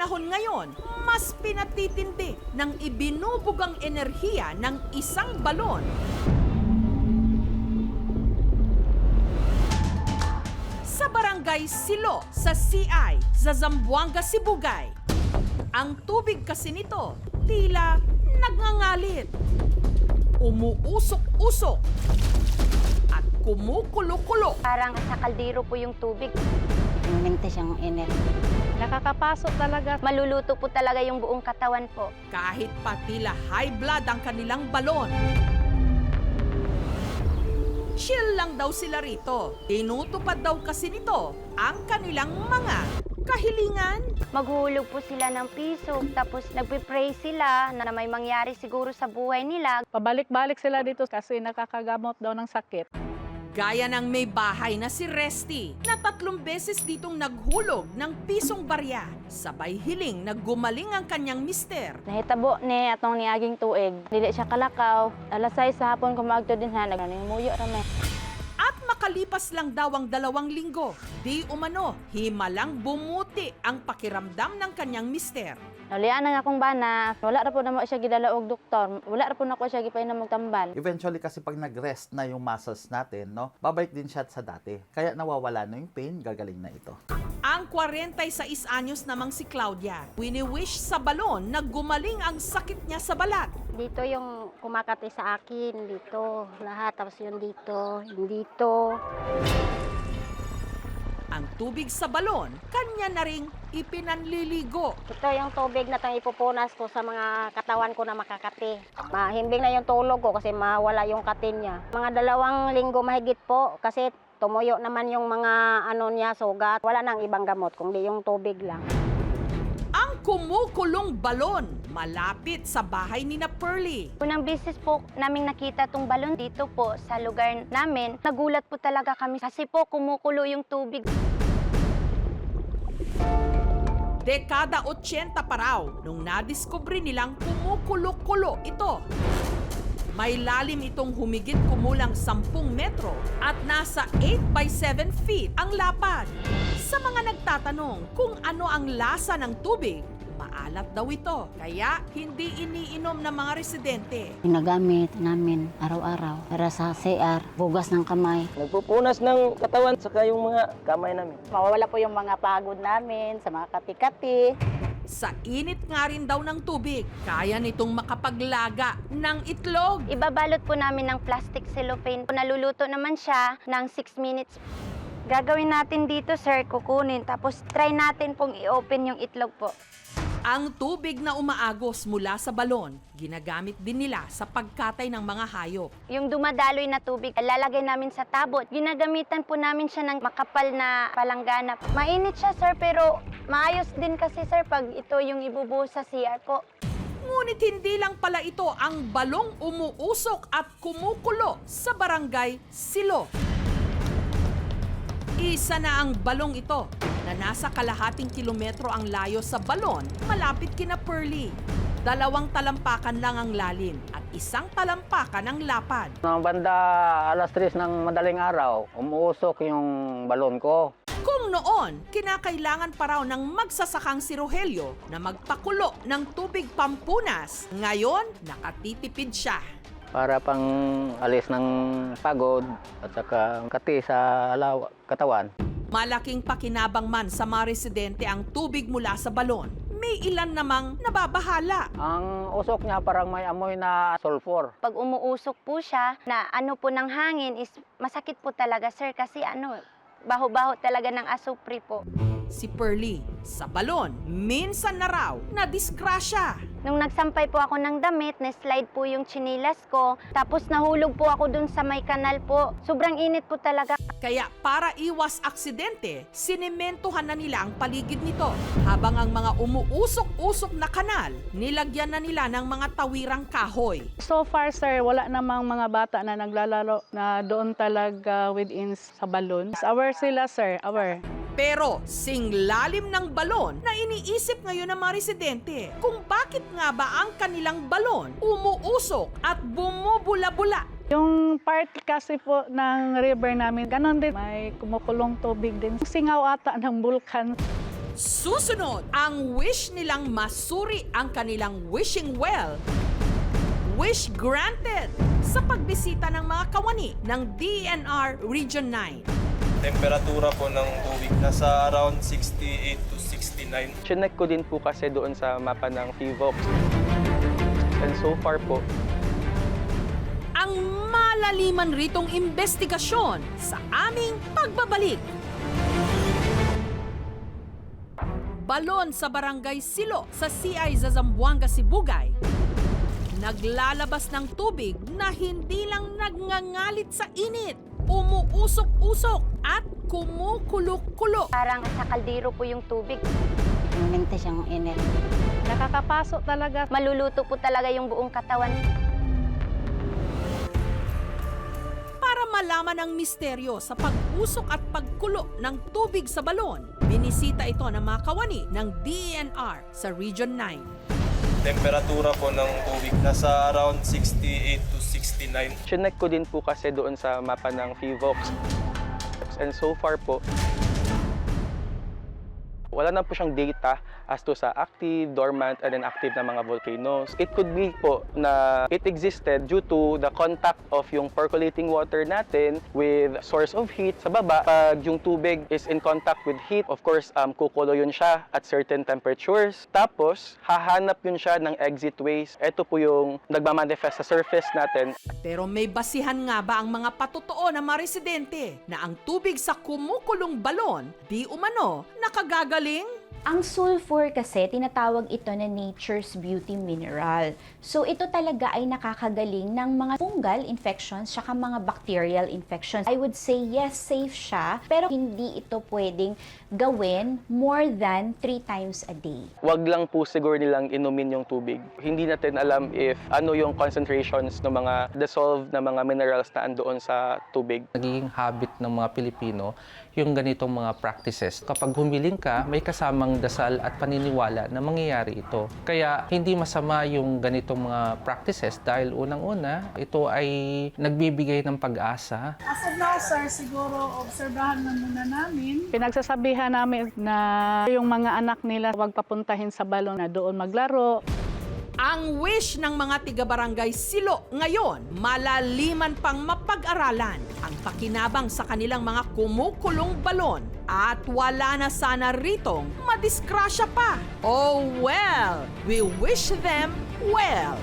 panahon ngayon, mas pinatitindi ng ibinubugang enerhiya ng isang balon. Sa Barangay Silo, sa CI, sa Zamboanga, Sibugay. Ang tubig kasi nito, tila nagngangalit, umuusok-usok, at kumukulo-kulo. Parang sa kaldero po yung tubig. Minti siyang energy. Nakakapasok talaga. Maluluto po talaga yung buong katawan po. Kahit pa tila high blood ang kanilang balon. Chill lang daw sila rito. Tinutupad daw kasi nito ang kanilang mga kahilingan. Maghuhulog po sila ng piso, tapos nagpe-pray sila na may mangyari siguro sa buhay nila. Pabalik-balik sila dito kasi nakakagamot daw ng sakit. Gaya ng may bahay na si Resty na 3 beses ditong naghulog ng pisong barya. Sabay hiling na gumaling ang kanyang mister. Nahitabo ni atong niaging tuig. Dili siya kalakaw. Alas 6 sa hapon kumagto din ha. Nagmuyo rame. At makalipas lang daw ang 2 linggo, di umano, himalang bumuti ang pakiramdam ng kanyang mister. Naulian na akong bana. Wala ra po na mo siya gidala og doktor. Wala ra po na ko siya gipainom og tambal. Eventually kasi pag nag-rest na yung muscles natin, no, babalik din siya sa dati. Kaya nawawala na yung pain, gagaling na ito. Ang 46 anyos namang si Claudia, wini-wish sa balon na gumaling ang sakit niya sa balat. Dito yung kumakati sa akin, dito lahat, tapos yung dito, yung dito. Ang tubig sa balon, kanya na ring ipinanliligo. Ito yung tubig na itong ipupunas ko sa mga katawan ko na makakati. Mahimbing na yung tulog ko kasi mawala yung katin niya. Mga 2 linggo mahigit po kasi tumuyo naman yung mga niya, sugat. Wala nang ibang gamot kundi yung tubig lang. Ang kumukulong balon, malapit sa bahay ni na Pearly. Unang beses po naming nakita tong balon dito po sa lugar namin. Nagulat po talaga kami kasi po kumukulo yung tubig. Dekada 80 pa raw nung nadiskubre nilang kumukulo-kulo ito. May lalim itong humigit kumulang 10 metro at nasa 8 by 7 feet ang lapad. Sa mga nagtatanong kung ano ang lasa ng tubig, maalat daw ito. Kaya hindi iniinom ng mga residente. Ginagamit namin araw-araw para sa CR, bugas ng kamay. Nagpupunas ng katawan saka yung mga kamay namin. Mawawala po yung mga pagod namin sa mga kati-kati. Sa init nga rin daw ng tubig, kaya nitong makapaglaga ng itlog. Ibabalot po namin ng plastic cellophane. Naluluto naman siya ng 6 minutes. Gagawin natin dito, sir, kukunin. Tapos try natin pong i-open yung itlog po. Ang tubig na umaagos mula sa balon, ginagamit din nila sa pagkatay ng mga hayop. Yung dumadaloy na tubig, lalagay namin sa tabot. Ginagamitan po namin siya ng makapal na palanggana. Mainit siya, sir, pero maayos din kasi, sir, pag ito yung ibubuhos sa CR ko. Ngunit hindi lang pala ito ang balong umuusok at kumukulo sa Barangay Silo. Isa na ang balong ito na nasa kalahating kilometro ang layo sa balon malapit kina Pearly. 2 talampakan lang ang lalim at 1 talampakan ang lapad. Mga banda alas 3 ng madaling araw, umuusok yung balon ko. Kung noon, kinakailangan pa raw ng magsasakang si Rogelio na magpakulo ng tubig pampunas. Ngayon, nakatitipid siya. Para pang alis ng pagod at saka kati sa katawan. Malaking pakinabang man sa mga residente ang tubig mula sa balon. May ilan namang nababahala. Ang usok niya parang may amoy na sulfur. Pag umuusok po siya, na ano po ng hangin is masakit po talaga, sir, kasi baho-baho talaga ng asupri po. Si Pearly, sa balon, minsan na raw na disgrasya. Nung nagsampay po ako ng damit, na-slide po yung chinilas ko, tapos nahulog po ako dun sa may kanal po. Sobrang init po talaga. Kaya para iwas aksidente, sinementohan na nila ang paligid nito. Habang ang mga umuusok-usok na kanal, nilagyan na nila ng mga tawirang kahoy. So far, sir, wala namang mga bata na naglalaro na doon talaga within sa balon. Aware sila, sir. Aware. Pero singlalim ng balon na iniisip ngayon ng mga residente kung bakit nga ba ang kanilang balon umuusok at bumubula-bula. Yung part kasi po ng river namin, ganon din. May kumukulong tubig din. Singaw ata ng bulkan. Susunod, ang wish nilang masuri ang kanilang wishing well. Wish granted sa pagbisita ng mga kawani ng DENR Region 9. Temperatura po ng tubig nasa around 68 to 69. Chinek ko din po kasi doon sa mapa ng PHIVOLCS. And so far po, Ang malaliman ritong investigasyon sa aming pagbabalik. Balon sa Barangay Silo sa CI Zamboanga, Sibugay. Naglalabas ng tubig na hindi lang nagngangalit sa init, umuusok-usok at kumukulo-kulo. Parang sa kaldero po yung tubig. Minti siyang init. Nakakapasok talaga. Maluluto po talaga yung buong katawan. Para malaman ang misteryo sa pag-usok at pagkulo ng tubig sa balon, binisita ito ng mga kawani ng DENR sa Region 9. Temperatura po ng tubig nasa around 68 to 69. chinek ko din po kasi doon sa mapa ng PHIVOLCS. And so far po, wala na po siyang data as to sa active, dormant, and inactive na mga volcanoes. It could be po na it existed due to the contact of yung percolating water natin with source of heat sa baba. Pag yung tubig is in contact with heat, of course, kukulo yun siya at certain temperatures. Tapos, hahanap yun siya ng exit ways. Ito po yung nagmamanifest sa surface natin. Pero may basihan nga ba ang mga patotoo ng mga residente na ang tubig sa kumukulong balon di umano nakagagaling? Ang sulfur kasi, tinatawag ito na nature's beauty mineral. So, ito talaga ay nakakagaling ng mga fungal infections saka mga bacterial infections. I would say, yes, safe siya, pero hindi ito pwedeng gawin more than 3 times a day. Wag lang po siguro nilang inumin yung tubig. Hindi natin alam if ano yung concentrations ng mga dissolved na mga minerals na andoon sa tubig. Nagiging habit ng mga Pilipino yung ganitong mga practices. Kapag humiling ka, may kasamang dasal at paniniwala na mangyayari ito. Kaya hindi masama yung ganitong mga practices dahil unang-una, ito ay nagbibigay ng pag-asa. As of now, sir, siguro obserbahan na muna namin. Pinagsasabihan namin na yung mga anak nila huwag papuntahin sa balon na doon maglaro. Ang wish ng mga tiga-barangay Silo ngayon, malaliman pang mapag-aralan ang pakinabang sa kanilang mga kumukulong balon at wala na sana ritong madiskrasya pa. Oh well, we wish them well.